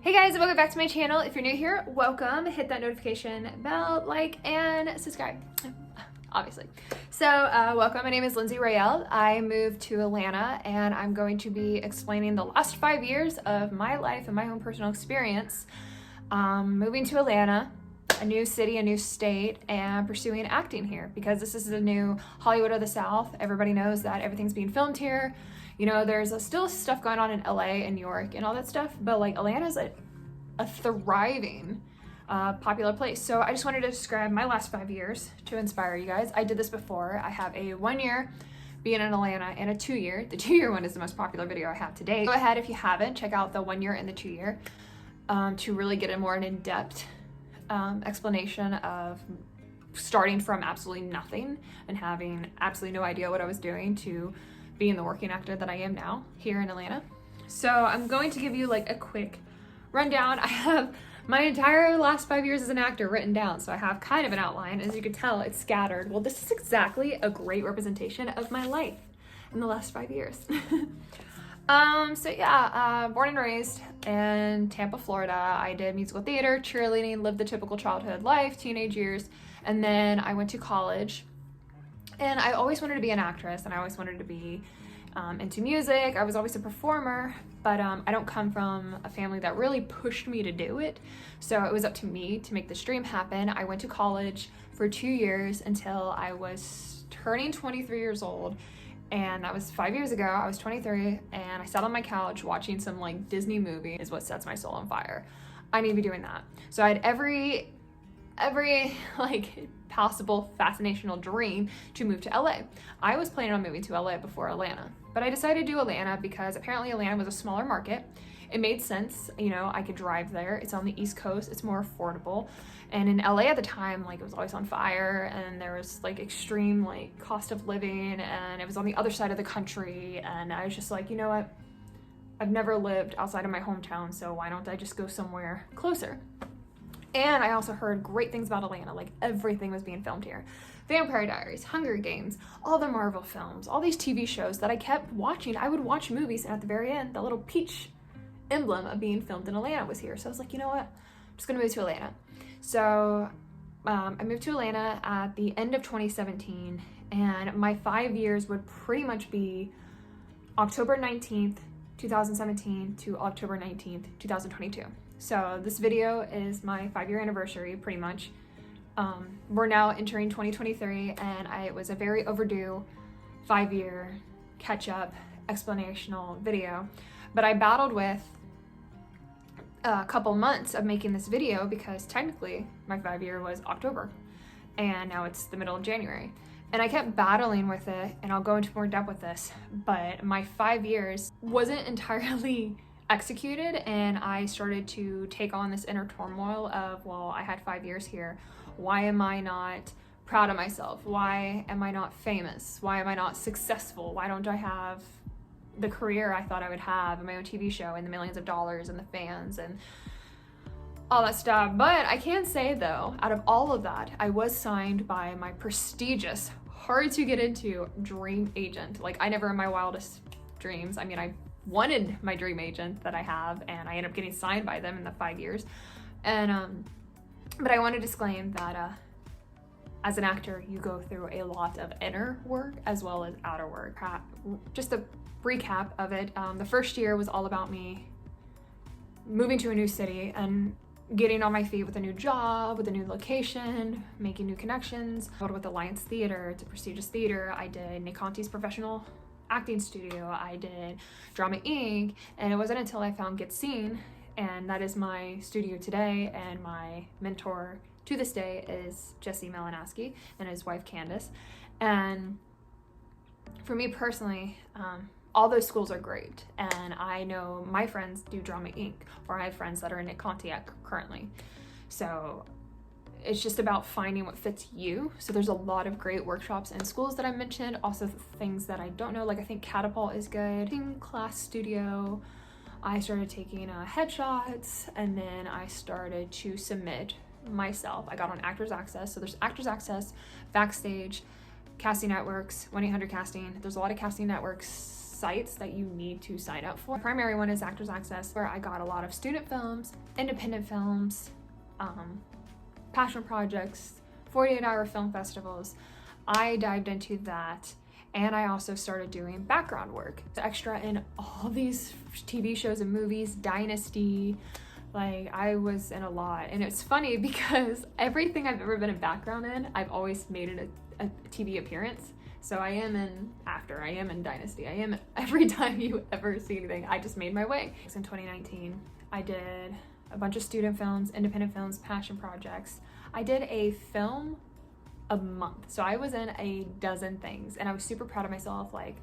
Hey guys, welcome back to my channel. If you're new here, welcome. Hit that notification bell, like, and subscribe, obviously. So, welcome. My name is Lindsey Raelle. I moved to Atlanta, and I'm going to be explaining the last 5 years of my life and my own personal experience moving to Atlanta, a new city, a new state, and pursuing acting here because this is the new Hollywood of the South. Everybody knows that everything's being filmed here. You know, there's still stuff going on in LA and New York and all that stuff, but like Atlanta's a thriving, popular place. So I just wanted to describe my last 5 years to inspire you guys. I did this before. I have a 1 year being in Atlanta and a 2 year. The 2 year one is the most popular video I have to date. Go ahead if you haven't, check out the 1 year and the 2 year to really get a more in-depth explanation of starting from absolutely nothing and having absolutely no idea what I was doing to being the working actor that I am now here in Atlanta. So I'm going to give you like a quick rundown. I have my entire last 5 years as an actor written down, so I have kind of an outline. As you can tell, it's scattered. Well, this is exactly a great representation of my life in the last 5 years. Born and raised in Tampa, Florida. I did musical theater, cheerleading, lived the typical childhood life, teenage years, and then I went to college. And I always wanted to be an actress, and I always wanted to be into music. I was always a performer, but I don't come from a family that really pushed me to do it. So it was up to me to make this dream happen. I went to college for 2 years until I was turning 23 years old. And that was 5 years ago. I was 23 and I sat on my couch watching some like Disney movie is what sets my soul on fire. I need to be doing that. So I had every like possible fascinational dream to move to LA. I was planning on moving to LA before Atlanta, but I decided to do Atlanta because apparently Atlanta was a smaller market. It made sense, you know, I could drive there. It's on the East Coast, it's more affordable. And in LA at the time, like it was always on fire and there was like extreme like cost of living and it was on the other side of the country. And I was just like, you know what? I've never lived outside of my hometown, so why don't I just go somewhere closer? And I also heard great things about Atlanta, like everything was being filmed here. Vampire Diaries, Hunger Games, all the Marvel films, all these TV shows that I kept watching. I would watch movies and at the very end, the little peach emblem of being filmed in Atlanta was here. So I was like, you know what? I'm just gonna move to Atlanta. So I moved to Atlanta at the end of 2017 and my 5 years would pretty much be October 19th, 2017 to October 19th, 2022. So this video is my 5-year anniversary, pretty much. We're now entering 2023, and it was a very overdue 5-year catch-up explanational video. But I battled with a couple months of making this video because technically my 5-year was October, and now it's the middle of January. And I kept battling with it, and I'll go into more depth with this, but my 5 years wasn't entirely executed, and I started to take on this inner turmoil of, well, I had 5 years here. Why am I not proud of myself? Why am I not famous? Why am I not successful? Why don't I have the career I thought I would have in my own TV show and the millions of dollars and the fans and all that stuff? But I can say though, out of all of that, I was signed by my prestigious, hard to get into dream agent. Like I never in my wildest dreams, I mean, I wanted my dream agent that I have, and I ended up getting signed by them in the 5 years. And but I want to disclaim that as an actor, you go through a lot of inner work as well as outer work. Just a recap of it. The first year was all about me moving to a new city and getting on my feet with a new job, with a new location, making new connections. I went with Alliance Theater. It's a prestigious theater. I did Nick Conti's professional acting studio. I did Drama Inc. And it wasn't until I found Get Seen, and that is my studio today, and my mentor to this day is Jesse Malinowski and his wife Candace. And for me personally, all those schools are great, and I know my friends do Drama Inc. or I have friends that are in Nick Conti currently. So it's just about finding what fits you. So there's a lot of great workshops and schools that I mentioned, also things that I don't know, like I think Catapult is good. In class studio, I started taking headshots, and then I started to submit myself. I got on Actors Access. So there's Actors Access, Backstage, casting networks, 1-800 casting. There's a lot of casting networks sites that you need to sign up for. The primary one is Actors Access, where I got a lot of student films, independent films, passion projects, 48-hour film festivals. I dived into that, and I also started doing background work, extra in all these TV shows and movies, Dynasty. Like, I was in a lot. And it's funny because everything I've ever been a background in, I've always made it a TV appearance. So I am in After, I am in Dynasty, I am every time you ever see anything, I just made my way. In 2019, I did a bunch of student films, independent films, passion projects. I did a film a month. So I was in a dozen things, and I was super proud of myself. Like,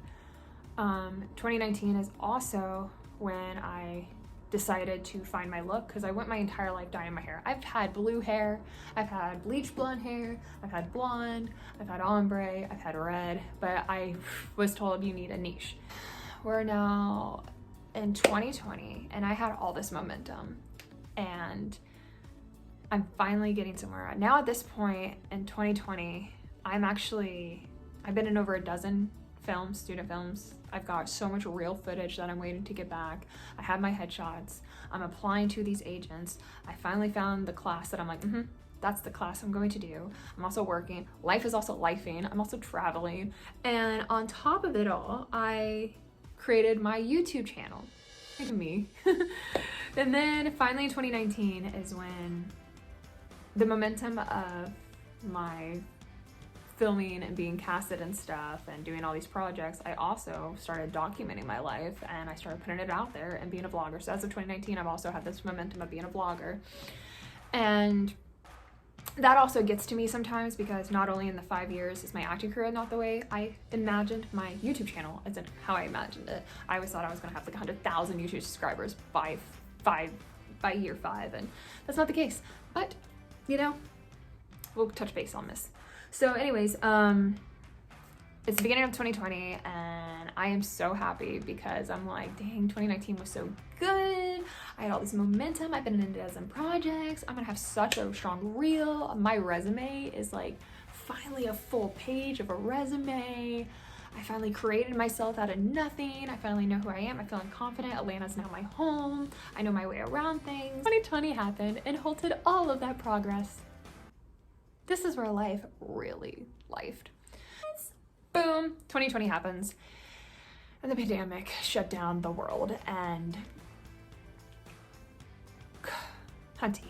2019 is also when I decided to find my look, because I went my entire life dyeing my hair. I've had blue hair, I've had bleach blonde hair, I've had blonde, I've had ombre, I've had red, but I was told you need a niche. We're now in 2020, and I had all this momentum, and I'm finally getting somewhere. Now at this point in 2020, I've been in over a dozen films, student films. I've got so much real footage that I'm waiting to get back. I have my headshots. I'm applying to these agents. I finally found the class that I'm like, that's the class I'm going to do. I'm also working. Life is also lifing. I'm also traveling. And on top of it all, I created my YouTube channel. Look at me. And then finally in 2019 is when the momentum of my filming and being casted and stuff and doing all these projects, I also started documenting my life, and I started putting it out there and being a vlogger. So as of 2019, I've also had this momentum of being a vlogger. And that also gets to me sometimes, because not only in the 5 years is my acting career not the way I imagined, my YouTube channel isn't how I imagined it. I always thought I was gonna have like 100,000 YouTube subscribers by year 5, and that's not the case. But, you know, we'll touch base on this. So anyways, it's the beginning of 2020, and I am so happy because I'm like, dang, 2019 was so good. I had all this momentum. I've been in a dozen projects. I'm gonna have such a strong reel. My resume is like finally a full page of a resume. I finally created myself out of nothing. I finally know who I am. I'm feeling confident. Atlanta's now my home. I know my way around things. 2020 happened and halted all of that progress. This is where life really lifed. Boom, 2020 happens, and the pandemic shut down the world, and hunty.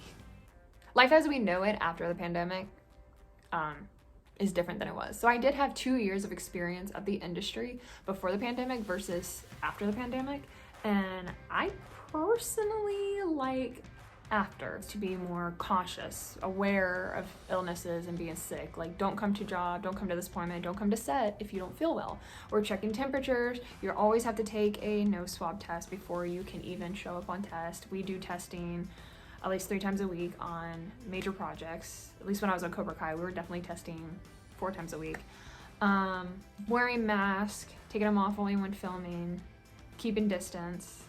Life as we know it after the pandemic is different than it was. So I did have 2 years of experience of the industry before the pandemic versus after the pandemic, and I personally like after, to be more cautious, aware of illnesses and being sick. Like, don't come to job, don't come to this appointment, don't come to set if you don't feel well. Or checking temperatures. You always have to take a nose swab test before you can even show up on test. We do testing at least 3 times a week on major projects. At least when I was on Cobra Kai, we were definitely testing 4 times a week. Wearing masks, taking them off only when filming, keeping distance.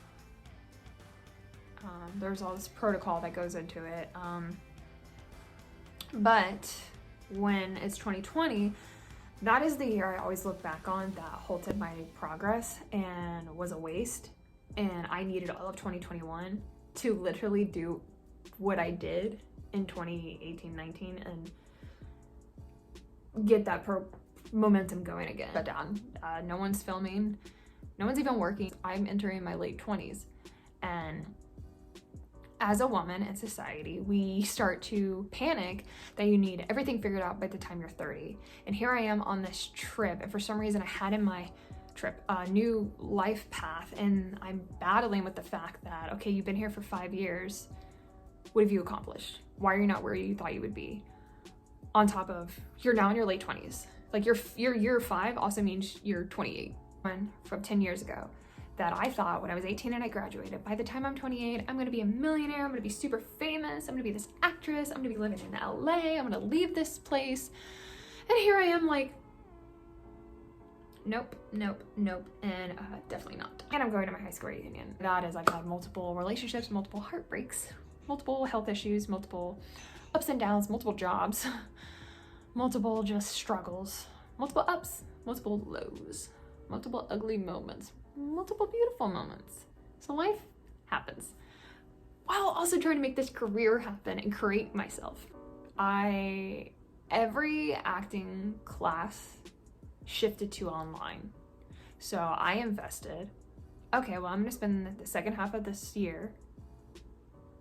There's all this protocol that goes into it. But when it's 2020, that is the year I always look back on that halted my progress and was a waste. And I needed all of 2021 to literally do what I did in 2018, 19 and get that momentum going again. Shut down. No one's filming. No one's even working. I'm entering my late 20s. And as a woman in society, we start to panic that you need everything figured out by the time you're 30. And here I am on this trip, and for some reason I had in my trip a new life path, and I'm battling with the fact that, okay, you've been here for 5 years. What have you accomplished? Why are you not where you thought you would be? On top of, you're now in your late 20s. Like, your year 5 also means you're 28. One from 10 years ago that I thought when I was 18 and I graduated, by the time I'm 28, I'm gonna be a millionaire, I'm gonna be super famous, I'm gonna be this actress, I'm gonna be living in LA, I'm gonna leave this place. And here I am like, nope, nope, nope, and definitely not. And I'm going to my high school reunion. That is, I've had multiple relationships, multiple heartbreaks, multiple health issues, multiple ups and downs, multiple jobs, multiple just struggles, multiple ups, multiple lows, multiple ugly moments, multiple beautiful moments. So life happens. While also trying to make this career happen and create myself. Every acting class shifted to online. So I invested, okay, well, I'm gonna spend the second half of this year,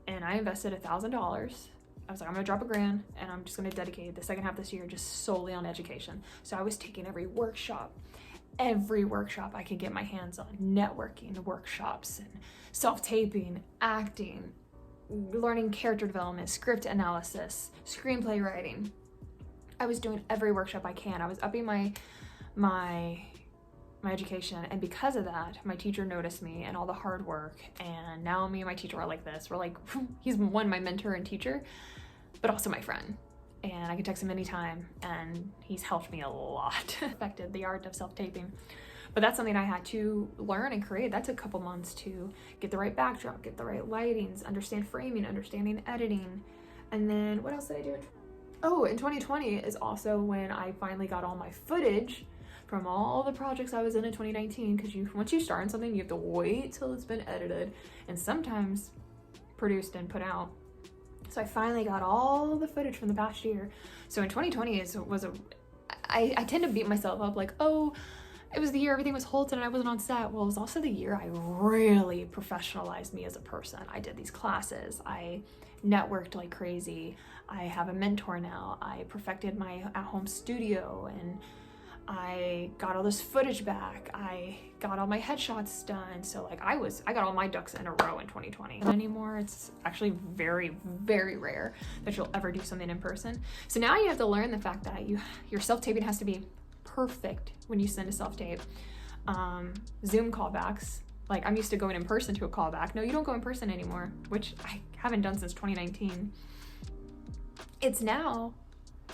and I invested $1,000. I was like, I'm gonna drop $1,000 and I'm just gonna dedicate the second half of this year just solely on education. So I was taking every workshop I could get my hands on, networking workshops and self-taping, acting, learning character development, script analysis, screenplay writing. I was doing every workshop I can. I was upping my education, and because of that, my teacher noticed me and all the hard work, and now me and my teacher are like this. We're like, he's one, my mentor and teacher, but also my friend, and I can text him anytime, and he's helped me a lot. Affected the art of self-taping, but that's something I had to learn and create. That took a couple months to get the right backdrop, get the right lightings, understand framing, understanding editing. And then what else did I do? Oh, in 2020 is also when I finally got all my footage from all the projects I was in 2019, because once you start on something, you have to wait till it's been edited and sometimes produced and put out. So I finally got all the footage from the past year. So in 2020 I tend to beat myself up like, oh, it was the year everything was halted and I wasn't on set. Well, it was also the year I really professionalized me as a person. I did these classes, I networked like crazy, I have a mentor now, I perfected my at-home studio, and I got all this footage back. I got all my headshots done. So like I got all my ducks in a row in 2020. Anymore, it's actually very, very rare that you'll ever do something in person. So now you have to learn the fact that your self-taping has to be perfect when you send a self-tape. Zoom callbacks, like I'm used to going in person to a callback. No, you don't go in person anymore, which I haven't done since 2019. It's now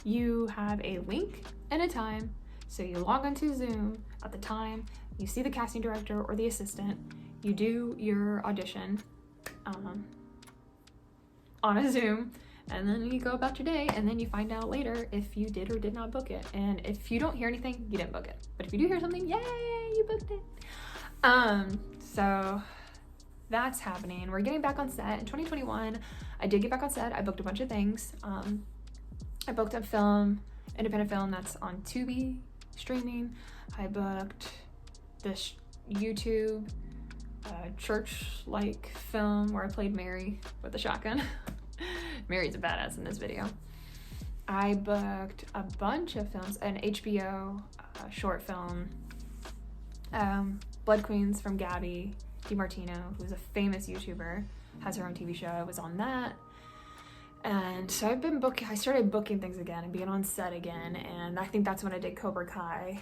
you have a link and a time. So you log onto Zoom at the time, you see the casting director or the assistant, you do your audition on a Zoom, and then you go about your day, and then you find out later if you did or did not book it. And if you don't hear anything, you didn't book it. But if you do hear something, yay, you booked it. So that's happening. We're getting back on set. In 2021, I did get back on set. I booked a bunch of things. I booked a film, independent film that's on Tubi streaming. I booked this YouTube church-like film where I played Mary with a shotgun. Mary's a badass in this video. I booked a bunch of films, an HBO short film, Blood Queens from Gabby DiMartino, who's a famous YouTuber, has her own TV show. I was on that. And so I started booking things again and being on set again, and I think that's when I did Cobra Kai.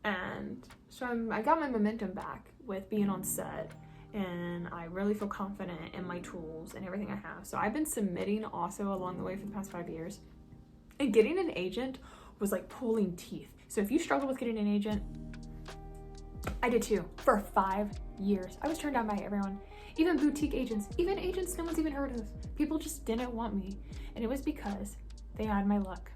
And so I got my momentum back with being on set, and I really feel confident in my tools and everything I have. So I've been submitting also along the way for the past 5 years. And getting an agent was like pulling teeth. So if you struggle with getting an agent, I did too, for 5 years. I was turned down by everyone. Even boutique agents, even agents no one's even heard of. People just didn't want me. And it was because they had my luck.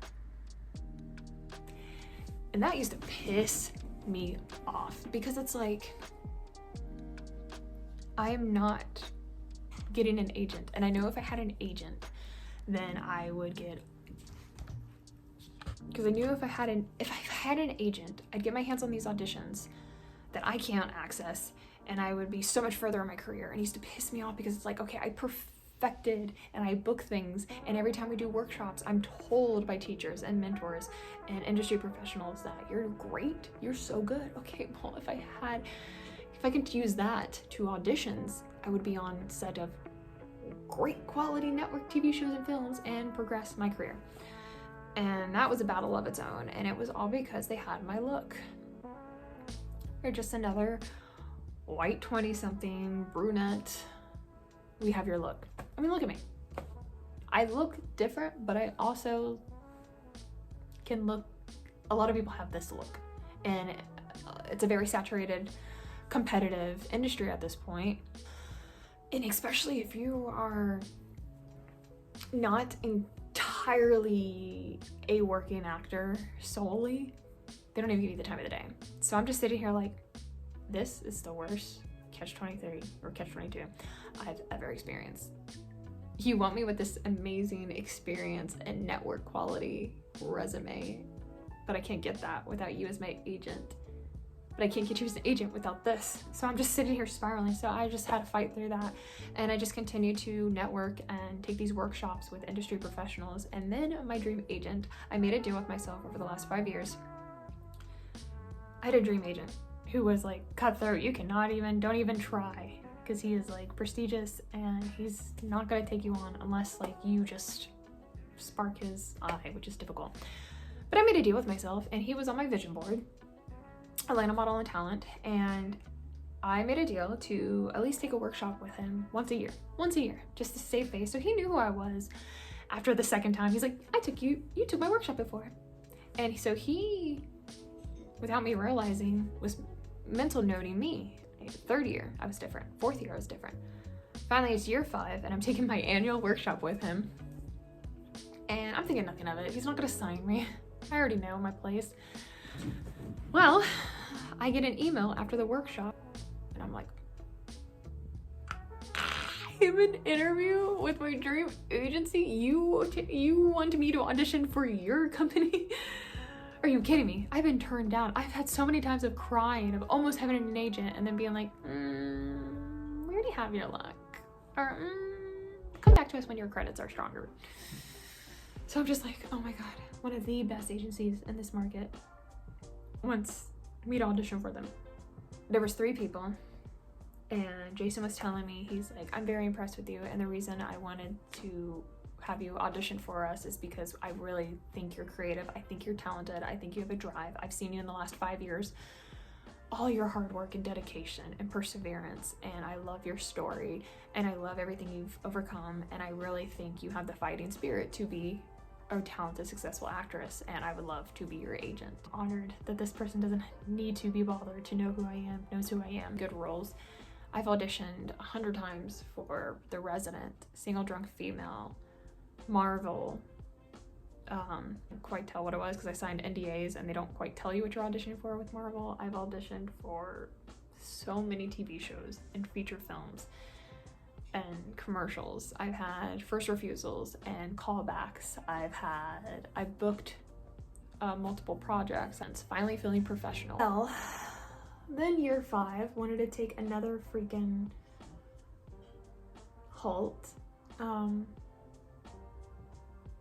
And that used to piss me off, because it's like, I am not getting an agent. And I know if I had an agent, then I would get, because I knew if I had an agent, I'd get my hands on these auditions that I can't access, and I would be so much further in my career. And it used to piss me off, because it's like, okay, I perfected and I book things, and every time we do workshops, I'm told by teachers and mentors and industry professionals that you're great, you're so good. Okay, well, if I could use that to auditions, I would be on set of great quality network TV shows and films and progress my career. And that was a battle of its own, and it was all because they had my look. You're just another white 20-something brunette. We have your look. I mean, look at me. I look different, but I also can look, a lot of people have this look, and it's a very saturated, competitive industry at this point. And especially if you are not entirely a working actor solely, they don't even give you the time of the day. So I'm just sitting here like, this is the worst catch-23 or catch-22 I've ever experienced. You want me with this amazing experience and network quality resume, but I can't get that without you as my agent. But I can't get you as an agent without this. So I'm just sitting here spiraling. So I just had to fight through that. And I just continued to network and take these workshops with industry professionals. And then my dream agent, I made a deal with myself over the last 5 years. I had a dream agent who was like cutthroat. You cannot even, don't even try. Because he is like prestigious and he's not gonna take you on unless like you just spark his eye, which is difficult. But I made a deal with myself and he was on my vision board, Atlanta Model and Talent, and I made a deal to at least take a workshop with him once a year, just to save face. So he knew who I was. After the second time, he's like, you took my workshop before. And so he, without me realizing, was mental noting me. Third year, I was different. Fourth year, I was different. Finally, it's year 5, and I'm taking my annual workshop with him. And I'm thinking nothing of it. He's not gonna sign me. I already know my place. Well, I get an email after the workshop, and I'm like, I have an interview with my dream agency? You want me to audition for your company? Are you kidding me? I've been turned down. I've had so many times of crying, of almost having an agent, and then being like, we already have your luck. Or, come back to us when your credits are stronger. So I'm just like, oh my God, one of the best agencies in this market wants me to audition for them. There was 3 people, and Jason was telling me, he's like, I'm very impressed with you, and the reason I wanted to have you audition for us is because I really think you're creative. I think you're talented. I think you have a drive. I've seen you in the last 5 years, all your hard work and dedication and perseverance, and I love your story, and I love everything you've overcome, and I really think you have the fighting spirit to be a talented, successful actress, and I would love to be your agent. Honored that this person doesn't need to be bothered to know who I am, knows who I am. Good roles. I've auditioned 100 times for The Resident, Single Drunk Female, Marvel. Can't quite tell what it was because I signed NDAs and they don't quite tell you what you're auditioning for with Marvel. I've auditioned for so many TV shows and feature films and commercials. I've had first refusals and callbacks. I've booked multiple projects and it's finally feeling professional. Well, then year 5 wanted to take another freaking halt. And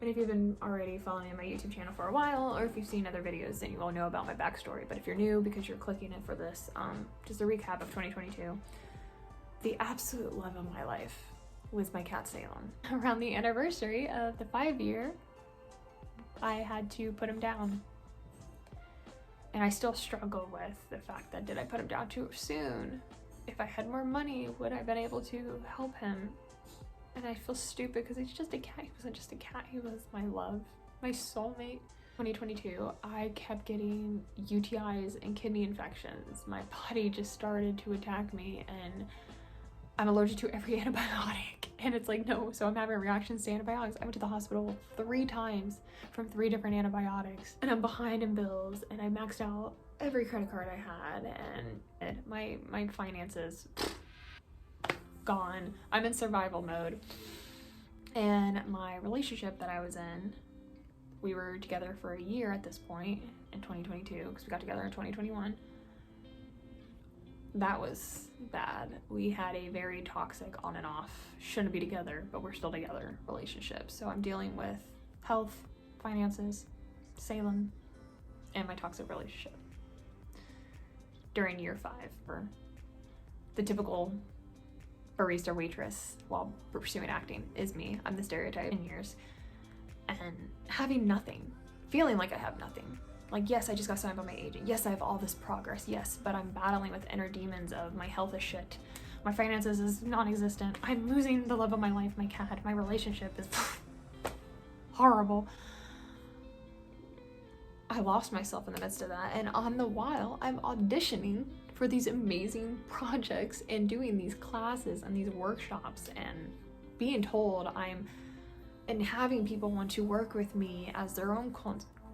if you've been already following my YouTube channel for a while, or if you've seen other videos, then you all know about my backstory. But if you're new because you're clicking it for this, just a recap of 2022. The absolute love of my life was my cat Salem. Around the anniversary of the 5-year, I had to put him down. And I still struggle with the fact that, did I put him down too soon? If I had more money, would I have been able to help him? And I feel stupid because he's just a cat. He wasn't just a cat, he was my love, my soulmate. 2022, I kept getting UTIs and kidney infections. My body just started to attack me and I'm allergic to every antibiotic. And it's like, no, so I'm having reactions to antibiotics. I went to the hospital 3 times from 3 different antibiotics. And I'm behind in bills and I maxed out every credit card I had and my finances, gone. I'm in survival mode. And my relationship that I was in, we were together for a year at this point in 2022 because we got together in 2021. That was bad. We had a very toxic on and off, shouldn't be together, but we're still together relationship. So I'm dealing with health, finances, Salem, and my toxic relationship during year 5 for the typical barista waitress while pursuing acting is me. I'm the stereotype in years. And having nothing, feeling like I have nothing. Like, yes, I just got signed by my agent. Yes, I have all this progress. Yes, but I'm battling with inner demons of my health is shit. My finances is non-existent. I'm losing the love of my life, my cat. My relationship is horrible. I lost myself in the midst of that. And on the while, I'm auditioning for these amazing projects and doing these classes and these workshops and being told and having people want to work with me as their own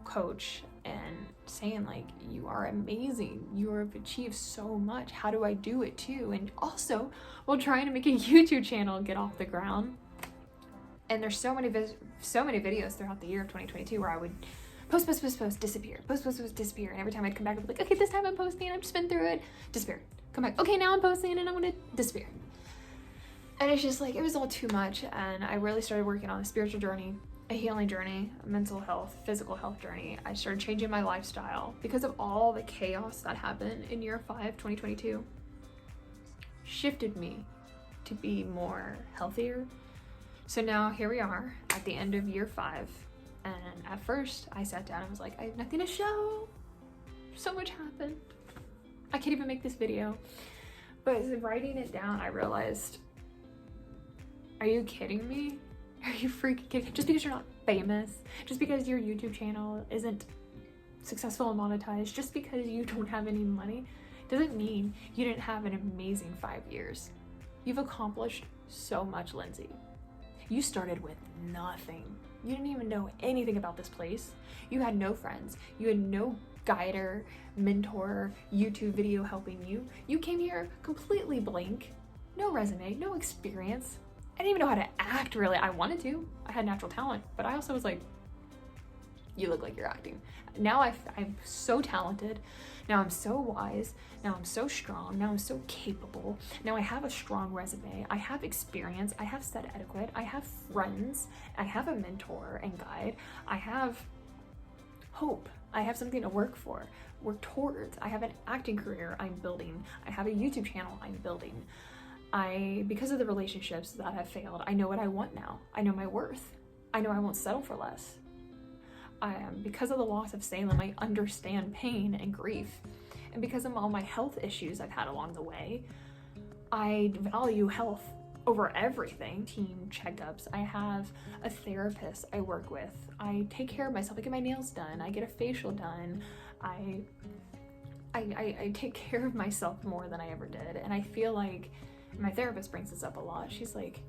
coach and saying like, you are amazing, you have achieved so much, how do I do it too? And also while trying to make a YouTube channel get off the ground. And there's so many videos throughout the year of 2022 where I would post, disappear, post, disappear. And every time I'd come back, I'd be like, okay, this time I'm posting, I've just been through it, disappear. Come back, okay, now I'm posting and I'm gonna disappear. And it's just like, it was all too much. And I really started working on a spiritual journey, a healing journey, a mental health, physical health journey. I started changing my lifestyle because of all the chaos that happened in year 5, 2022. Shifted me to be more healthier. So now here we are at the end of year 5. And at first I sat down and was like, I have nothing to show. So much happened. I can't even make this video. But as writing it down, I realized, are you kidding me? Are you freaking kidding? Just because you're not famous, just because your YouTube channel isn't successful and monetized, just because you don't have any money, doesn't mean you didn't have an amazing 5 years. You've accomplished so much, Lindsey. You started with nothing. You didn't even know anything about this place. You had no friends. You had no guider, mentor, YouTube video helping you. You came here completely blank, no resume, no experience. I didn't even know how to act, really. I wanted to. I had natural talent, but I also was like, you look like you're acting. Now I'm so talented. Now I'm so wise. Now I'm so strong. Now I'm so capable. Now I have a strong resume. I have experience. I have set etiquette. I have friends. I have a mentor and guide. I have hope. I have something to work towards. I have an acting career I'm building. I have a YouTube channel I'm building. Because of the relationships that have failed, I know what I want now. I know my worth. I know I won't settle for less. Because of the loss of Salem, I understand pain and grief. And because of all my health issues I've had along the way, I value health over everything. Team checkups. I have a therapist I work with. I take care of myself. I get my nails done. I get a facial done. I take care of myself more than I ever did. And I feel like my therapist brings this up a lot. She's like,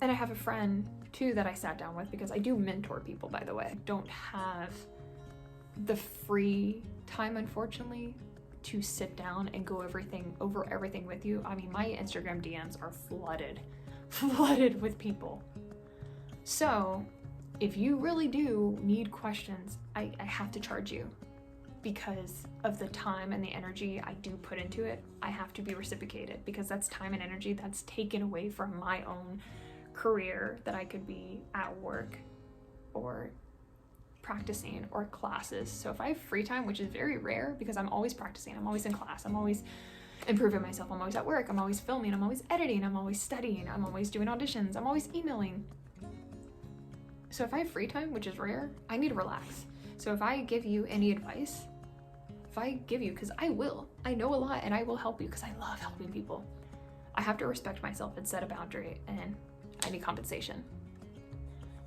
and I have a friend too that I sat down with, because I do mentor people, by the way. I don't have the free time, unfortunately, to sit down and go over everything with you. I mean, my Instagram DMs are flooded with people. So if you really do need questions, I have to charge you, because of the time and the energy I do put into it. I have to be reciprocated, because that's time and energy that's taken away from my own career that I could be at work or practicing or classes. So if I have free time, which is very rare because I'm always practicing, I'm always in class, I'm always improving myself, I'm always at work, I'm always filming, I'm always editing, I'm always studying, I'm always doing auditions, I'm always emailing. So if I have free time, which is rare, I need to relax. So if I give you any advice, because I will, I know a lot and I will help you because I love helping people. I have to respect myself and set a boundary, and I need compensation.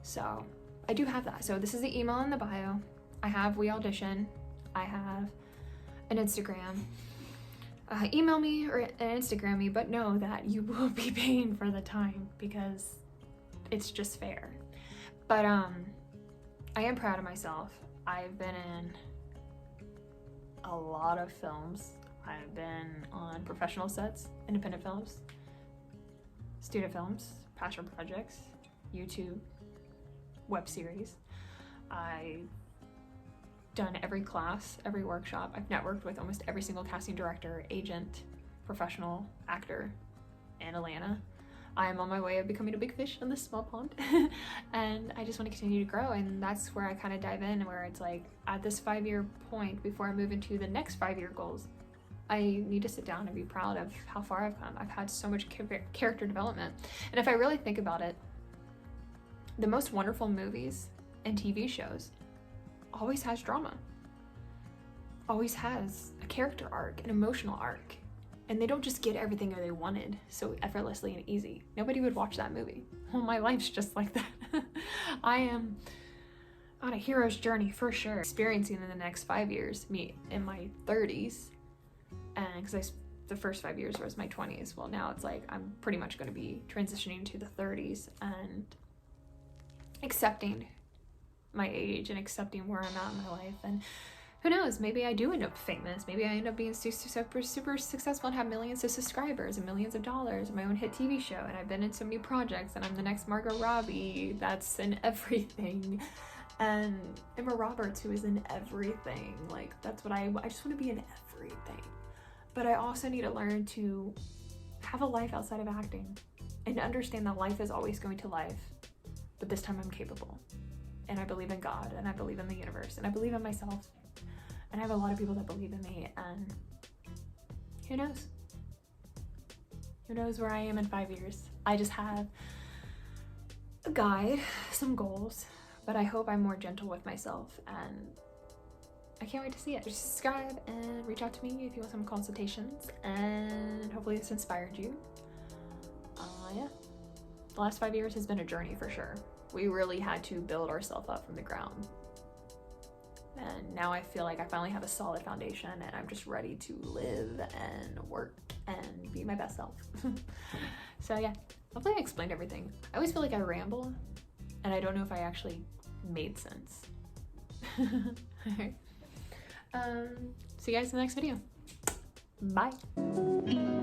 So I do have that. So this is the email in the bio. I have We Audition. I have an Instagram. Email me or Instagram me, but know that you will be paying for the time, because it's just fair. But I am proud of myself. I've been in a lot of films. I've been on professional sets, independent films, student films, passion projects, YouTube, web series. I've done every class, every workshop. I've networked with almost every single casting director, agent, professional actor in Atlanta. I'm on my way of becoming a big fish in this small pond. And I just want to continue to grow. And that's where I kind of dive in, where it's like, at this 5-year point, before I move into the next 5-year goals, I need to sit down and be proud of how far I've come. I've had so much character development. And if I really think about it, the most wonderful movies and TV shows always has drama, always has a character arc, an emotional arc. And they don't just get everything they wanted so effortlessly and easy. Nobody would watch that movie. Well, my life's just like that. I am on a hero's journey for sure. Experiencing in the next 5 years, me in my 30s, and because the first 5 years was my 20s. Well, now it's like I'm pretty much going to be transitioning to the 30s and accepting my age and accepting where I'm at in my life. And who knows, maybe I do end up famous. Maybe I end up being super successful and have millions of subscribers and millions of dollars and my own hit TV show. And I've been in so many projects and I'm the next Margot Robbie that's in everything. And Emma Roberts, who is in everything. Like, that's what I just want to be in everything. But I also need to learn to have a life outside of acting and understand that life is always going to life. But this time I'm capable. And I believe in God, and I believe in the universe, and I believe in myself. And I have a lot of people that believe in me, and who knows? Who knows where I am in 5 years? I just have a guide, some goals, but I hope I'm more gentle with myself, and I can't wait to see it. Just subscribe and reach out to me if you want some consultations, and hopefully this inspired you. Yeah. The last 5 years has been a journey for sure. We really had to build ourselves up from the ground. And now I feel like I finally have a solid foundation and I'm just ready to live and work and be my best self. So yeah, hopefully I explained everything. I always feel like I ramble and I don't know if I actually made sense. Alright. See you guys in the next video. Bye.